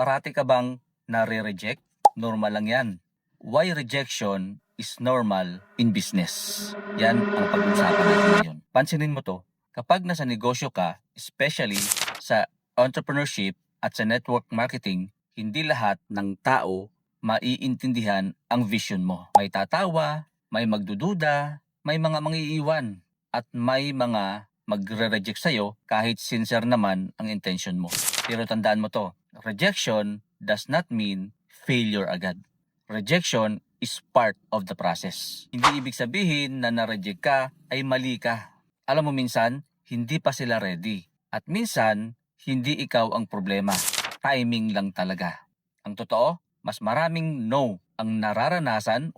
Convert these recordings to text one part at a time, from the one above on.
Parati ka bang nare-reject? Normal lang yan. Why rejection is normal in business? Yan ang pag-uusapan natin ngayon. Pansinin mo to, kapag nasa negosyo ka, especially sa entrepreneurship at sa network marketing, hindi lahat ng tao maiintindihan ang vision mo. May tatawa, may magdududa, may mga mangiiwan, at may mga magre-reject sa'yo kahit sincere naman ang intention mo. Pero tandaan mo to, rejection does not mean failure agad. Rejection is part of the process. Hindi ibig sabihin na na-reject ka ay mali ka. Alam mo minsan, hindi pa sila ready. At minsan, hindi ikaw ang problema. Timing lang talaga. Ang totoo, mas maraming no ang nararanasan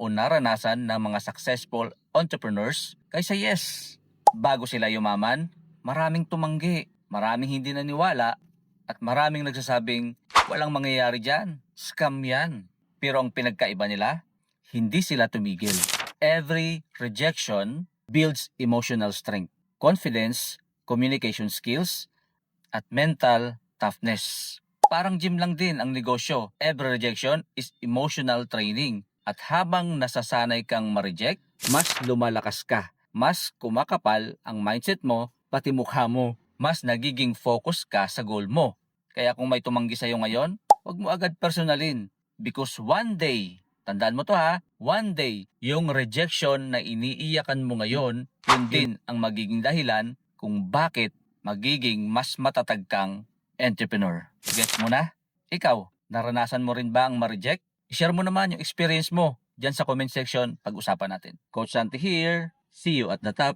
ng mga successful entrepreneurs kaysa yes. Bago sila yumaman, maraming tumanggi, maraming hindi naniwala, at maraming nagsasabing, walang mangyayari dyan, scam yan. Pero ang pinagkaiba nila, hindi sila tumigil. Every rejection builds emotional strength, confidence, communication skills, at mental toughness. Parang gym lang din ang negosyo. Every rejection is emotional training. At habang nasasanay kang ma-reject, mas lumalakas ka. Mas kumakapal ang mindset mo, pati mukha mo. Mas nagiging focus ka sa goal mo. Kaya kung may tumanggi sa'yo ngayon, huwag mo agad personalin. Because one day, tandaan mo to ha, one day, yung rejection na iniiyakan mo ngayon, yun din ang magiging dahilan kung bakit magiging mas matatag kang entrepreneur. Gets mo na? Ikaw, naranasan mo rin ba ang ma-reject? I-share mo naman yung experience mo dyan sa comment section, pag-usapan natin. Coach Santi here. See you at the top.